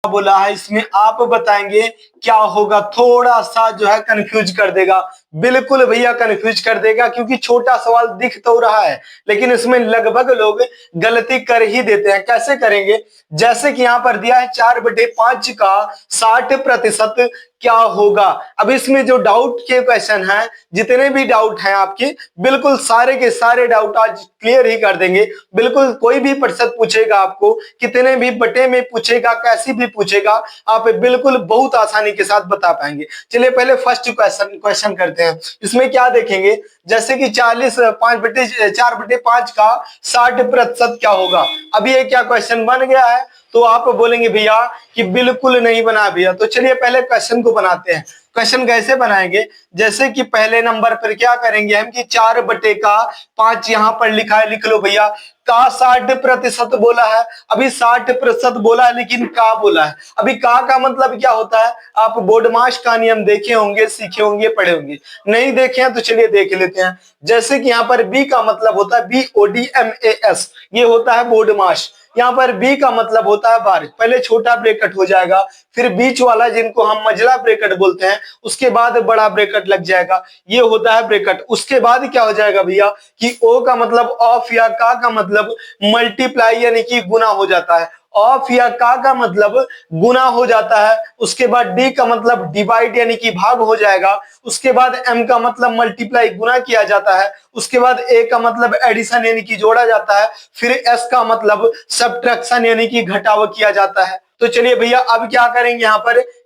बोला है, इसमें आप बताएंगे क्या होगा। थोड़ा सा जो है कंफ्यूज कर देगा, बिल्कुल भैया कंफ्यूज कर देगा, क्योंकि छोटा सवाल दिख तो रहा है लेकिन इसमें लगभग लोग गलती कर ही देते हैं। कैसे करेंगे, जैसे कि यहाँ पर दिया है 4/5 का 60% क्या होगा। अब इसमें जो डाउट के क्वेश्चन हैं, जितने भी डाउट हैं आपके, बिल्कुल सारे के सारे डाउट आज क्लियर ही कर देंगे। बिल्कुल कोई भी प्रतिशत पूछेगा आपको, कितने भी बटे में पूछेगा, कैसी भी पूछेगा, आप बिल्कुल बहुत आसानी के साथ बता पाएंगे। चलिए पहले फर्स्ट क्वेश्चन करते हैं। इसमें क्या देखेंगे, जैसे कि 4/5 का 60% क्या होगा। अभी ये क्या क्वेश्चन बन गया है, तो आप बोलेंगे भैया कि बिल्कुल नहीं बना भैया। तो चलिए पहले क्वेश्चन को बनाते हैं। क्वेश्चन कैसे बनाएंगे, जैसे कि पहले नंबर पर क्या करेंगे हम कि 4/5 यहाँ पर लिखा है, लिख लो भैया। का 60% बोला है, अभी 60% बोला है, लेकिन का बोला है। अभी का मतलब क्या होता है, आप बोर्ड मास का नियम देखे होंगे, सीखे होंगे, पढ़े होंगे। नहीं देखे हैं तो चलिए देख लेते हैं। जैसे कि यहाँ पर बी का मतलब होता है BODMAS, ये होता है बोर्ड मास। यहाँ पर बी का मतलब होता है बार, पहले छोटा ब्रैकेट हो जाएगा, फिर बीच वाला जिनको हम मझला ब्रैकेट बोलते हैं, उसके बाद बड़ा ब्रैकेट लग जाएगा, ये होता है ब्रैकेट। उसके बाद क्या हो जाएगा भैया कि ओ का मतलब ऑफ या का मतलब मल्टीप्लाई यानी कि गुना हो जाता है। ऑफ या का मतलब गुना हो जाता है। उसके बाद डी का मतलब डिवाइड यानी कि भाग हो जाएगा। उसके बाद एम का मतलब मल्टीप्लाई गुना किया जाता है। उसके बाद ए का मतलब एडिशन यानी कि जोड़ा जाता है। फिर एस का मतलब सब्ट्रैक्शन यानी कि घटाव किया जाता है। तो चलिए भैया अब क्या करेंगे,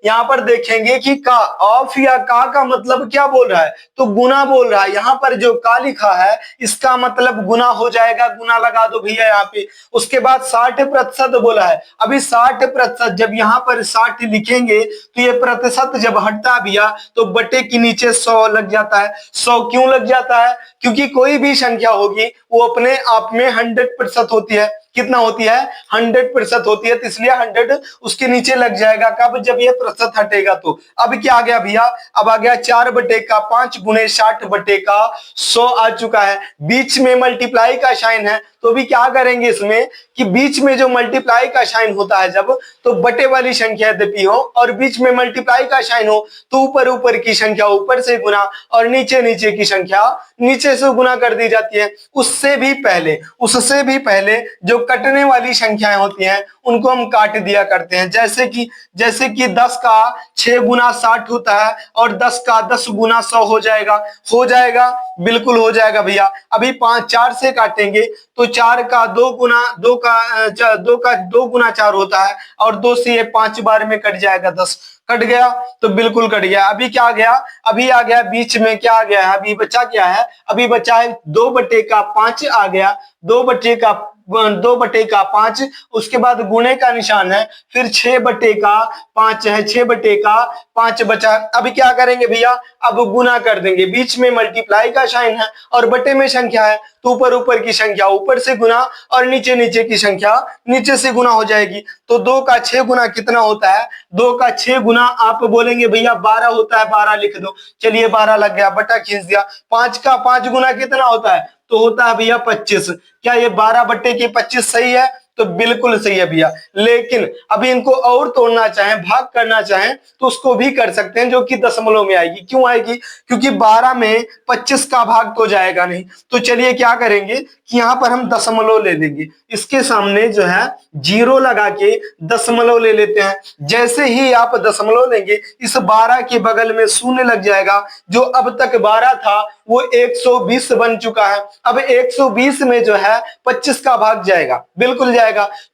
यहाँ पर देखेंगे कि का ऑफ या का मतलब क्या बोल रहा है, तो गुना बोल रहा है। यहाँ पर जो का लिखा है इसका मतलब गुना हो जाएगा, गुना लगा दो भैया यहाँ पे। उसके बाद 60% बोला है, अभी 60% जब यहाँ पर 60 लिखेंगे तो ये प्रतिशत जब हटता है भैया तो बटे के नीचे 100 लग जाता है। 100 क्यों लग जाता है, क्योंकि कोई भी संख्या होगी वो अपने आप में 100% होती है। कितना होती है, 100% होती है, तो इसलिए 100 उसके नीचे लग जाएगा। कब, जब ये प्रतिशत हटेगा। तो अब क्या आ गया भैया, अब आ गया 4/5 गुने 60/100 आ चुका है। बीच में मल्टीप्लाई का साइन है, तो भी क्या करेंगे इसमें कि बीच में जो मल्टीप्लाई का साइन होता है जब, तो बटे वाली संख्या यद्यपि हो और बीच में मल्टीप्लाई का साइन हो तो ऊपर ऊपर की संख्या ऊपर से गुना और नीचे नीचे की संख्या नीचे से गुना कर दी जाती है। उससे भी पहले जो कटने वाली संख्याएं होती हैं उनको हम काट दिया करते हैं। जैसे कि 10 का 6 गुना 60 होता है और 10 का 10 गुना 100 हो जाएगा, बिल्कुल हो जाएगा भैया। अभी 4 से काटेंगे तो 4 का 2 गुना 2 गुना 4 होता है और 2 से ये 5 बार में कट जाएगा, 10 कट गया, तो बिल्कुल कट गया। अभी क्या आ गया, अभी आ गया बीच में क्या आ गया है, अभी बचा क्या है, अभी बचा है 2/5 आ गया, 2/5। उसके बाद गुणे का निशान है, फिर 6/5 है, 6/5 बचा। अभी क्या करेंगे भैया, अब गुना कर देंगे। बीच में मल्टीप्लाई का साइन है और बटे में संख्या है, तो ऊपर की संख्या ऊपर से गुना और नीचे नीचे की संख्या नीचे से गुना हो जाएगी। तो 2 का 6 गुना कितना होता है, 2 का 6 गुना आप बोलेंगे भैया 12 होता है, 12 लिख दो। चलिए 12 लग गया, बटा खींच दिया। 5 का 5 गुना कितना होता है, तो होता है भैया 25। क्या ये 12/25 सही है, तो बिल्कुल सही है भैया। लेकिन अभी इनको और तोड़ना चाहें, भाग करना चाहें, तो उसको भी कर सकते हैं, जो कि दशमलव में आएगी। क्यों आएगी, क्योंकि 12 में 25 का भाग तो जाएगा नहीं। तो चलिए क्या करेंगे कि यहाँ पर हम दशमलव ले लेंगे, इसके सामने जो है 0 लगा के दशमलव ले लेते हैं। जैसे ही आप दशमलव लेंगे, इस 12 के बगल में शून्य लग जाएगा। जो अब तक 12 था वो 120 बन चुका है। अब 120 में जो है 25 का भाग जाएगा, बिल्कुल जाएगा।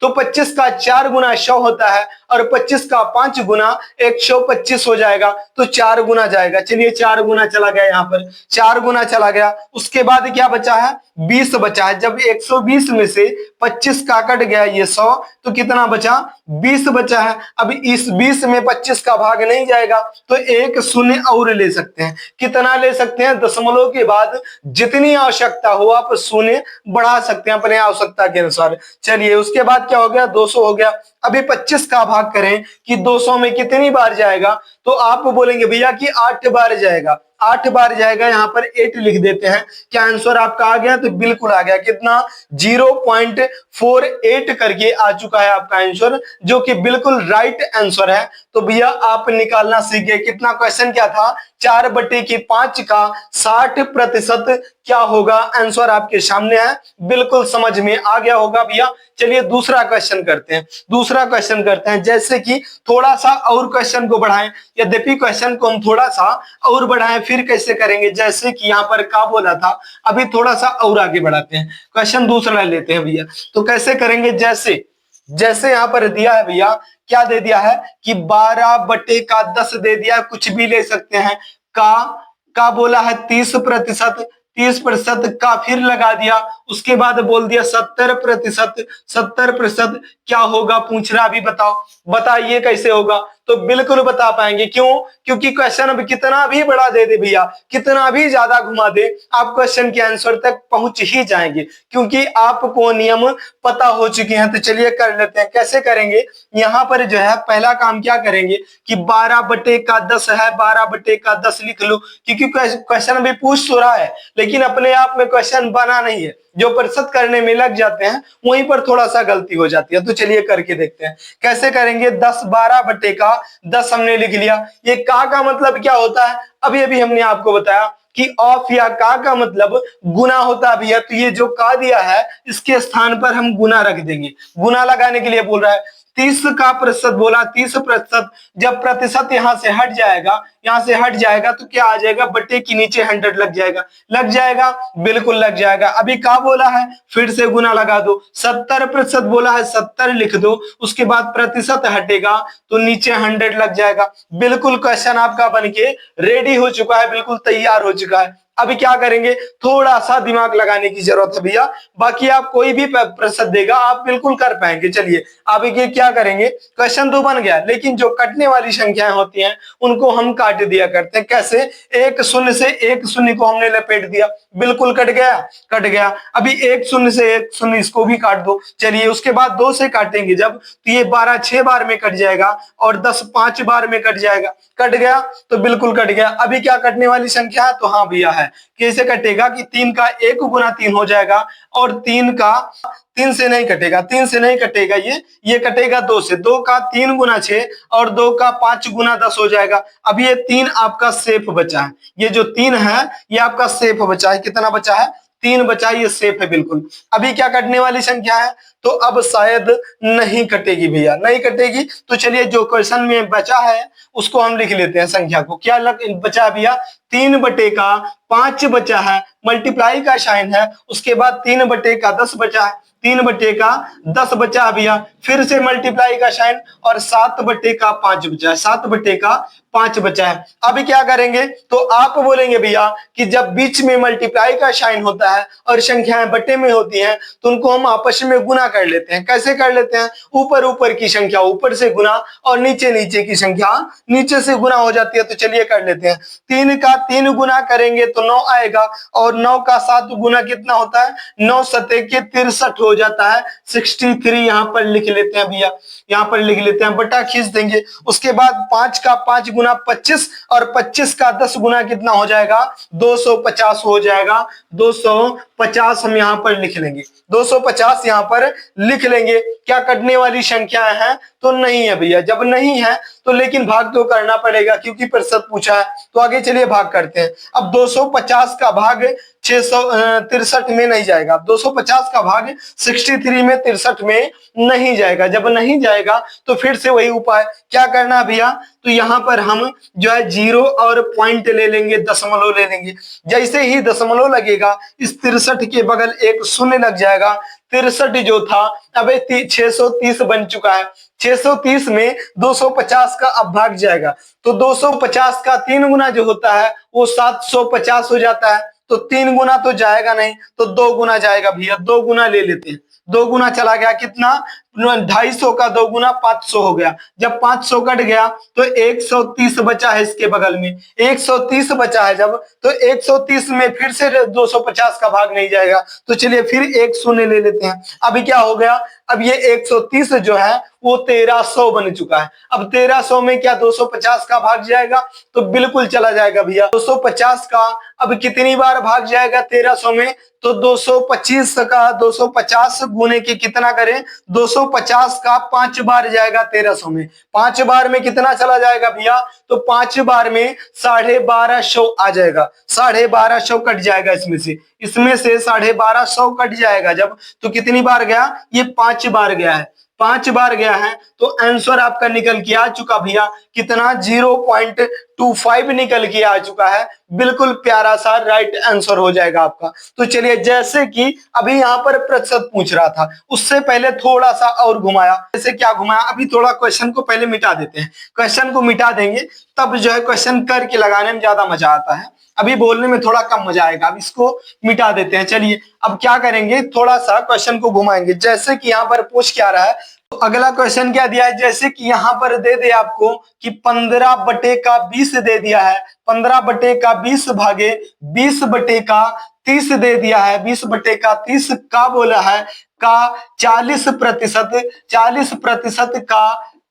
तो 25 का 4 गुना 100 होता है और 25 का 5 गुना 125 हो जाएगा, तो 4 गुना जाएगा। चलिए 4 गुना चला गया, यहाँ पर 4 गुना चला गया। उसके बाद क्या बचा है, 20 बचा है। जब 120 में से 25 का कट गया ये 100, तो कितना बचा, 20 बचा है। अब इस 20 में 25 का भाग नहीं जाएगा, तो एक शून्य और ले सकते हैं। कितना ले सकते हैं, दशमलव के बाद जितनी आवश्यकता हो आप शून्य बढ़ा सकते हैं अपने आवश्यकता के अनुसार। चलिए उसके बाद क्या हो गया, 200 हो गया। अभी 25 का भाग करें कि 200 में कितनी बार जाएगा, तो आप बोलेंगे भैया कि 8 बार जाएगा, 8 बार जाएगा, यहाँ पर 8 लिख देते हैं। क्या आंसर आपका आ गया? तो बिल्कुल आ गया। कितना? 0.48 करके आ चुका है आपका आंसर, जो कि बिल्कुल राइट आंसर है। तो भैया आप निकालना सीख गए। कितना? क्वेश्चन क्या था? 4/5 का 60% क्या होगा? आंसर आपके सामने है, बिल्कुल समझ में आ गया होगा भैया। चलिए दूसरा क्वेश्चन करते हैं, दूसरा क्वेश्चन करते हैं। जैसे कि थोड़ा सा और क्वेश्चन को बढ़ाएं, यद्यपि क्वेश्चन को हम थोड़ा सा और बढ़ाएं, फिर कैसे करेंगे? जैसे कि यहाँ पर क्या बोला था, अभी थोड़ा सा और आगे बढ़ाते हैं, क्वेश्चन दूसरा लेते हैं भैया। तो कैसे करेंगे? जैसे जैसे यहाँ पर दिया है भैया, क्या दे दिया है कि 12/10 दे दिया है, कुछ भी ले सकते हैं। का बोला है 30%, 30% का फिर लगा दिया, उसके बाद बोल दिया 70%, 70% क्या होगा पूछ रहा, अभी बताओ, बताइए कैसे होगा? तो बिल्कुल बता पाएंगे। क्यों? क्योंकि क्वेश्चन अब कितना भी बड़ा दे दे भैया, कितना भी ज्यादा घुमा दे, आप क्वेश्चन के आंसर तक पहुंच ही जाएंगे, क्योंकि आपको नियम पता हो चुके हैं। तो चलिए कर लेते हैं। कैसे करेंगे? यहाँ पर जो है पहला काम क्या करेंगे कि 12/10 है, 12/10 लिख लो, क्योंकि क्वेश्चन अभी पूछ तो रहा है, लेकिन अपने आप में क्वेश्चन बना नहीं है। जो प्रतिशत करने में लग जाते हैं वहीं पर थोड़ा सा गलती हो जाती है। तो चलिए करके देखते हैं कैसे करेंगे। 10 हमने लिख लिया। ये का मतलब क्या होता है? अभी अभी हमने आपको बताया कि ऑफ या का मतलब गुना होता है भैया। तो ये जो का दिया है, इसके स्थान पर हम गुना रख देंगे। गुना लगाने के लिए बोल रहा है। 30 का प्रतिशत बोला, 30%। जब प्रतिशत यहां से हट जाएगा, यहां से हट जाएगा, तो क्या आ जाएगा? बटे के नीचे 100 लग जाएगा। लग जाएगा, बिल्कुल लग जाएगा। अभी क्या बोला है? फिर से गुना लगा दो। 70% बोला है, 70 लिख दो, उसके बाद प्रतिशत हटेगा तो नीचे 100 लग जाएगा। बिल्कुल क्वेश्चन आपका बनके रेडी हो चुका है, बिल्कुल तैयार हो चुका है। अभी क्या करेंगे? थोड़ा सा दिमाग लगाने की जरूरत है भैया, बाकी आप कोई भी प्रतिशत देगा आप बिल्कुल कर पाएंगे। चलिए अब ये क्या करेंगे? क्वेश्चन तो बन गया, लेकिन जो कटने वाली संख्याएं होती हैं उनको हम काट दिया करते हैं। कैसे? एक शून्य से एक शून्य को हमने लपेट दिया, बिल्कुल कट गया, कट गया। अभी एक शून्य से एक शून्य, इसको भी काट दो। चलिए उसके बाद 2 से काटेंगे जब, तो ये 12 6 बार में कट जाएगा और 10 5 बार में कट जाएगा। कट गया, तो बिल्कुल कट गया। अभी क्या कटने वाली संख्या है? तो हाँ भैया है। कैसे कटेगा कि 3 का 1 गुना 3 हो जाएगा, और 3 से नहीं कटेगा, 3 से नहीं कटेगा, ये कटेगा 2 से। 2 का 3 गुना 6 और 2 का 5 गुना 10 हो जाएगा। अब ये 3 आपका सेफ बचा है। ये जो 3 है ये आपका सेफ बचा है। कितना बचा है? 3 बचा, ये सेफ है बिल्कुल। अभी क्या कटने वाली संख्या है? तो अब शायद नहीं कटेगी भैया, नहीं कटेगी। तो चलिए जो क्वेश्चन में बचा है उसको हम लिख लेते हैं संख्या को। क्या बचा भैया? 3/5 बचा है, मल्टीप्लाई का साइन है, उसके बाद 3/10 बचा है, 3/10 बचा है भैया, फिर से मल्टीप्लाई का साइन, और 7/5 बचा है, 7/5 बचा है। अभी क्या करेंगे? तो आप बोलेंगे भैया कि जब बीच में मल्टीप्लाई का साइन होता है और संख्याएं बटे में होती हैं तो उनको हम आपस में गुना कर लेते हैं। कैसे कर लेते हैं? ऊपर ऊपर की संख्या ऊपर से गुना और नीचे नीचे की संख्या नीचे से गुना हो जाती है। तो चलिए कर लेते हैं। 3 का 3 गुना करेंगे तो 9 आएगा, और 9 का 7 गुना कितना होता है? 9 सते के 63 हो जाता है। 63 यहाँ पर लिख लेते हैं भैया, यहाँ पर लिख लेते हैं, बटा खींच देंगे। उसके बाद 5 का 5 गुना 25, और 25 का 10 गुना कितना हो जाएगा? 250 हो जाएगा। 250 हम यहाँ पर लिख लेंगे, 250 यहाँ पर लिख लेंगे। क्या कटने वाली संख्याएं हैं? तो नहीं है भैया। जब नहीं है तो लेकिन भाग तो करना पड़ेगा, क्योंकि प्रतिशत पूछा है। तो आगे चलिए भाग करते हैं। अब 250 का भाग 663 में नहीं जाएगा, 250 का भाग 63 में 63 में नहीं जाएगा। जब नहीं जाएगा तो फिर से वही उपाय क्या करना भैया? तो यहाँ पर हम जो है 0 और पॉइंट ले लेंगे, दशमलव ले लेंगे। जैसे ही दशमलव लगेगा इस 63 के बगल एक शून्य लग जाएगा। 63 जो था अब 630 बन चुका है। 630 में 250 का अब भाग जाएगा, तो 250 का 3 गुना जो होता है वो 750 हो जाता है। तो 3 गुना तो जाएगा नहीं, तो 2 गुना जाएगा भैया। 2 गुना ले लेते हैं। 2 गुना चला गया, कितना? 250 का 2 गुना 500 हो गया। जब 500 कट गया तो 130 बचा है इसके बगल में, 130 बचा है जब, तो 130 में फिर से 250 का भाग नहीं जाएगा, तो चलिए फिर एक शून्य ले लेते हैं। अभी क्या हो गया, अब ये 130 जो है वो 1300 बन चुका है। अब 1300 में क्या 250 का भाग जाएगा, तो बिल्कुल चला जाएगा भैया। 250 का अब कितनी बार भाग जाएगा 1300 में, तो 225 का 250 गुने के कितना करें, 250 का 5 बार जाएगा 1300 में, 5 बार में कितना चला जाएगा भैया, तो 5 बार में 1250 आ जाएगा, 1250 कट जाएगा इसमें से 1250 कट जाएगा जब, तो कितनी बार गया, ये 5 बार गया है, 5 बार गया है, तो आंसर आपका निकल के आ चुका भैया कितना, 0.25 निकल के आ चुका है। बिल्कुल प्यारा सा राइट आंसर हो जाएगा आपका। तो चलिए, जैसे कि अभी यहाँ पर प्रतिशत पूछ रहा था, उससे पहले थोड़ा सा और घुमाया। जैसे क्या घुमाया, अभी थोड़ा क्वेश्चन को पहले मिटा देते हैं, क्वेश्चन को मिटा देंगे तब जो है क्वेश्चन करके लगाने में ज्यादा मजा आता है, अभी बोलने में थोड़ा कम मजा आएगा। अब इसको मिटा देते हैं। चलिए अब क्या करेंगे, थोड़ा सा क्वेश्चन को घुमाएंगे। जैसे कि यहाँ पर पूछ क्या रहा है, तो अगला क्वेश्चन क्या दिया है, जैसे कि यहाँ पर दे दे आपको कि 15 बटे का 20 दे दिया है, 15 बटे का 20 भागे 20 बटे का 30 दे दिया है, 20 बटे का 30 का बोला है का 40%, 40%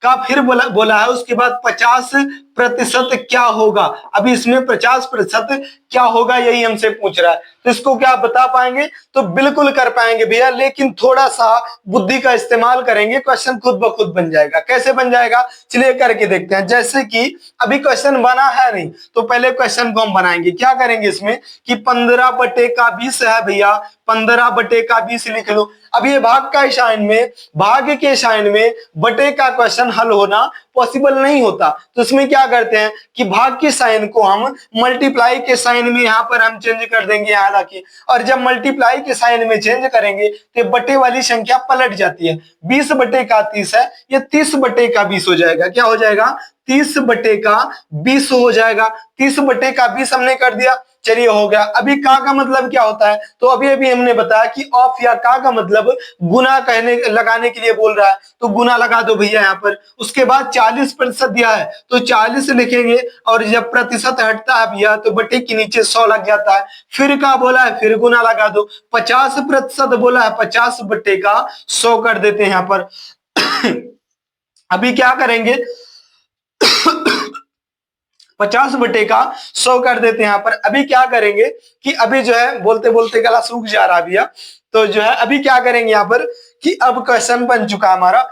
का फिर बोला है, उसके बाद 50% क्या होगा। अभी इसमें 50% क्या होगा यही हमसे पूछ रहा है, तो इसको क्या बता पाएंगे, तो बिल्कुल कर पाएंगे भैया, लेकिन थोड़ा सा बुद्धि का इस्तेमाल करेंगे, क्वेश्चन खुद ब खुद बन जाएगा। कैसे बन जाएगा, चलिए करके देखते हैं। जैसे कि अभी क्वेश्चन बना है नहीं, तो पहले क्वेश्चन को हम बनाएंगे। क्या करेंगे इसमें कि 15 बटे का 20 है भैया, 15 बटे का 20 लिख लो। अब ये भाग का साइन में, भाग के साइन में बटे का क्वेश्चन हल होना पॉसिबल नहीं होता, तो इसमें क्या करते हैं कि भाग के साइन को हम मल्टीप्लाई के साइन में यहाँ पर हम चेंज कर देंगे यहाँ लाके, और जब मल्टीप्लाई के साइन में चेंज करेंगे तो बटे वाली संख्या पलट जाती है। 20 बटे का 30 है, ये 30 बटे का 20 हो जाएगा। क्या हो जाएगा, 30 बटे का 20 हो जाएगा। 30 बटे का 20 हमने कर दिया, चलिए हो गया। अभी का मतलब क्या होता है, तो अभी हमने बताया कि ऑफ या का मतलब गुना कहने लगाने के लिए बोल रहा है, तो गुना लगा दो भैया यहाँ पर। उसके बाद 40% दिया है तो 40 लिखेंगे, और जब प्रतिशत हटता है भैया तो बटे के नीचे 100 लग जाता है। फिर का बोला है, फिर गुना लगा दो। 50% बोला है, 50 बटे का 100 कर देते हैं यहाँ पर। अभी क्या करेंगे, 50 बटे का 100 कर देते हैं यहाँ पर। अभी क्या करेंगे कि अभी जो है बोलते बोलते गला सूख जा रहा भैया, तो जो है अभी क्या करेंगे यहाँ पर कि अब क्वेश्चन बन चुका हमारा,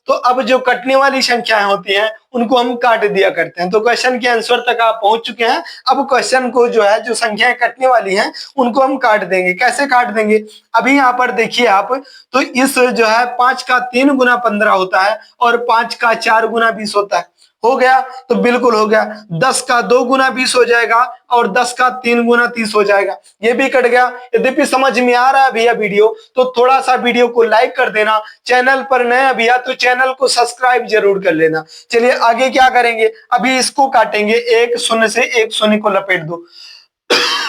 तो अब जो कटने वाली संख्याएं होती हैं उनको हम काट दिया करते हैं। तो क्वेश्चन के आंसर तक आप पहुंच चुके हैं। अब क्वेश्चन को जो है, जो संख्याएं कटने वाली हैं उनको हम काट देंगे। कैसे काट देंगे, अभी यहाँ पर देखिए आप, तो इस जो है 5 का 3 गुना 15 होता है, और 5 का 4 गुना 20 होता है। हो गया, तो बिल्कुल हो गया। 10 का 2 गुना 20 हो जाएगा, और 10 का 3 गुना 30 हो जाएगा। ये भी कट गया। यद्यपि समझ में आ रहा है भैया वीडियो, तो थोड़ा सा वीडियो को लाइक कर देना। चैनल पर नए भैया तो चैनल को सब्सक्राइब जरूर कर लेना। चलिए आगे क्या करेंगे, अभी इसको काटेंगे, एक शून्य से एक शून्य को लपेट दो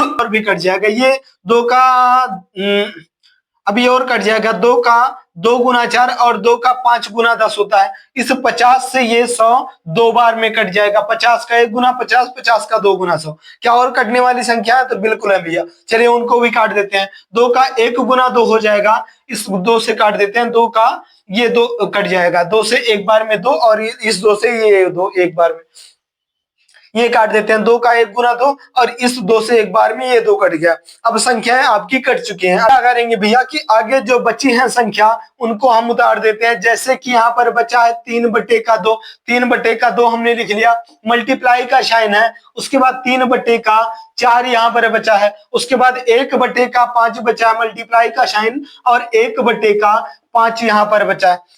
और भी कट जाएगा। ये 2 का अभी और कट जाएगा, 2 का 2 गुना 4 और 2 का 5 गुना 10 होता है। इस 50 से ये 100 2 बार में कट जाएगा। 50 का 1 गुना 50, 50 का 2 गुना 100। क्या और कटने वाली संख्या है, तो बिल्कुल है भैया। चलिए उनको भी काट देते हैं। 2 का 1 गुना 2 हो जाएगा, इस 2 से काट देते हैं। 2 का ये 2 कट जाएगा, 2 से एक बार में 2, और इस 2 से ये 2 एक बार में, ये काट देते हैं। 2 का 1 गुना 2, और इस 2 से एक बार में ये 2 कट गया। अब संख्याएं आपकी कट चुकी हैं। क्या करेंगे भैया कि आगे जो बची हैं संख्या उनको हम उतार देते हैं। जैसे कि यहाँ पर बचा है 3 बटे का 2, 3 बटे का 2 हमने लिख लिया, मल्टीप्लाई का साइन है। उसके बाद 3 बटे का 4 यहाँ पर बचा है। उसके बाद 1 बटे का 5 बचा है, मल्टीप्लाई का साइन, और 1 बटे का 5 यहाँ पर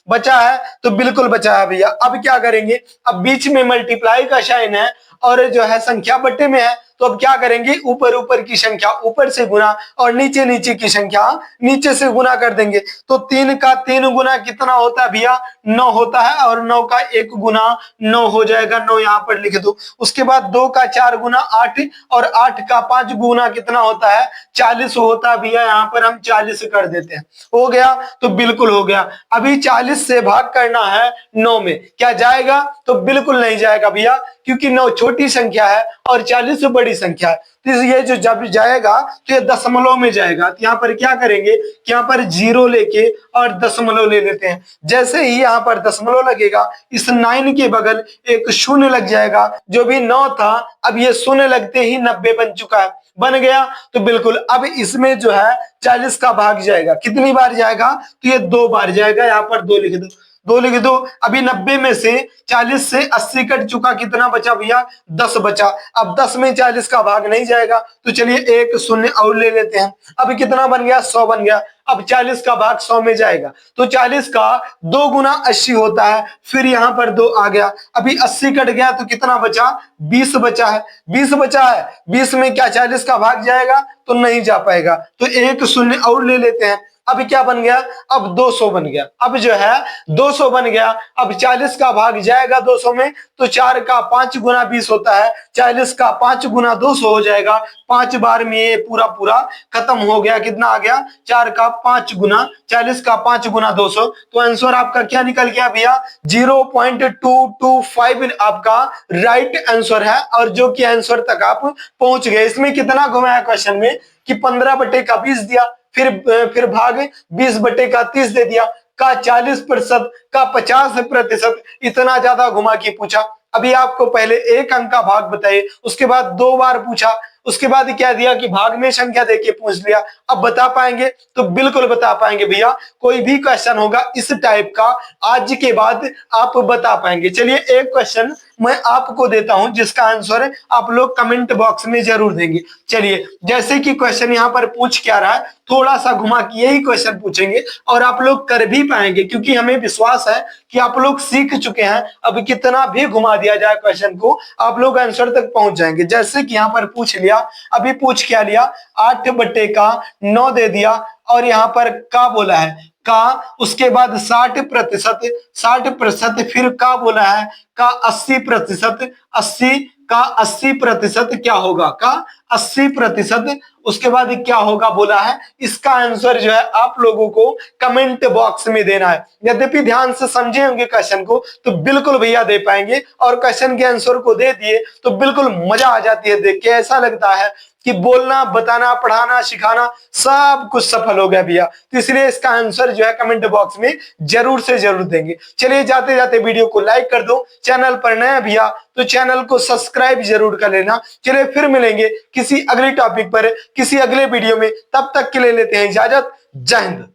बचा है, तो बिल्कुल बचा है भैया। अब क्या करेंगे, अब बीच में मल्टीप्लाई का साइन है और जो है संख्या बटे में है, तो अब क्या करेंगे, ऊपर ऊपर की संख्या ऊपर से गुना और नीचे नीचे की संख्या नीचे से गुना कर देंगे। तो 3 का 3 गुना कितना होता है भैया, 9 होता है, और 9 का 1 गुना 9 हो जाएगा, 9 यहाँ पर लिख दो। उसके बाद 2 का 4 गुना 8 और 8 का 5 गुना कितना होता है, 40 होता है भैया, यहाँ पर हम 40 कर देते हैं। हो गया, तो बिल्कुल हो गया। अभी 40 से भाग करना है 9 में, क्या जाएगा, तो बिल्कुल नहीं जाएगा भैया, क्योंकि 9 छोटी संख्या है और 40 बड़ी संख्या है। तो ये जो जब जाएगा तो ये दशमलव में जाएगा। तो यहाँ पर क्या करेंगे कि यहाँ पर 0 लेके और दशमलव ले लेते हैं। जैसे ही यहाँ पर दशमलव लगेगा, इस 9 के बगल एक शून्य लग जाएगा। जो भी 9 था, अब ये शून्य लगते ही 90 बन चुका है, बन गया। तो बिल्कुल अब इसमें जो है 40 का भाग जाएगा, कितनी बार जाएगा, तो ये 2 बार जाएगा। यहाँ पर 2 लिख दो, 2 लिख दो। अभी 90 में से 40 से 80 कट चुका, कितना बचा भैया, 10 बचा। अब 10 में 40 का भाग नहीं जाएगा, तो चलिए एक शून्य और ले लेते हैं। अब कितना बन गया, 100 बन गया। अब 40 का भाग 100 में जाएगा, तो 40 का 2 गुना 80 होता है, फिर यहाँ पर 2 आ गया। अभी 80 कट गया तो कितना बचा, 20 बचा है, 20 बचा है। 20 में क्या 40 का भाग जाएगा, तो नहीं जा पाएगा, तो एक शून्य और ले लेते हैं। अब क्या बन गया, अब 200 बन गया। अब जो है 200 बन गया। अब 40 का भाग जाएगा 200 में, तो 4 का 5 गुना 20 होता है, 40 का 5 गुना 200 हो जाएगा। 5 बार में ये पूरा पूरा खत्म हो गया। कितना आ गया, 4 का 5 गुना 40 का 5 गुना 200। तो आंसर आपका क्या निकल गया भैया, 0.225 आपका राइट आंसर है। और जो कि आंसर तक आप पहुंच गए। इसमें कितना घुमाया क्वेश्चन में कि 15/20 दिया, फिर भाग 20/30 दे दिया, का 40% का 50%, इतना ज्यादा घुमा के पूछा। अभी आपको पहले एक अंक का भाग बताइए, उसके बाद 2 बार पूछा, उसके बाद क्या दिया कि भाग में संख्या देके पूछ लिया। अब बता पाएंगे, तो बिल्कुल बता पाएंगे भैया। कोई भी क्वेश्चन होगा इस टाइप का, आज के बाद आप बता पाएंगे। चलिए एक क्वेश्चन मैं आपको देता हूं, जिसका आंसर आप लोग कमेंट बॉक्स में जरूर देंगे। चलिए, जैसे कि क्वेश्चन यहाँ पर पूछ क्या रहा है, थोड़ा सा घुमा के यही क्वेश्चन पूछेंगे और आप लोग कर भी पाएंगे, क्योंकि हमें विश्वास है कि आप लोग सीख चुके हैं। अब कितना भी घुमा दिया जाए क्वेश्चन को, आप लोग आंसर तक पहुंच जाएंगे। जैसे कि यहाँ पर पूछ लिया, अभी पूछ क्या लिया, 8/9 दे दिया, और यहाँ पर का बोला है, का, उसके बाद 60%, फिर का बोला है, का 80%, 80 का 80% क्या होगा, का 80%। उसके बाद क्या होगा बोला है, इसका आंसर जो है आप लोगों को कमेंट बॉक्स में देना है। यद्यपि ध्यान से समझे होंगे क्वेश्चन को, तो बिल्कुल भैया दे पाएंगे। और क्वेश्चन के आंसर को दे दिए तो बिल्कुल मजा आ जाती है देख के। ऐसा लगता है कि बोलना, बताना, पढ़ाना, सिखाना सब कुछ सफल हो गया भैया। तो इसलिए इसका आंसर जो है कमेंट बॉक्स में जरूर से जरूर देंगे। चलिए जाते जाते वीडियो को लाइक कर दो, चैनल पर नया भैया तो चैनल को सब्सक्राइब जरूर कर लेना। चलिए फिर मिलेंगे किसी अगले टॉपिक पर, किसी अगले वीडियो में। तब तक के लिए लेते हैं इजाजत। जय हिंद।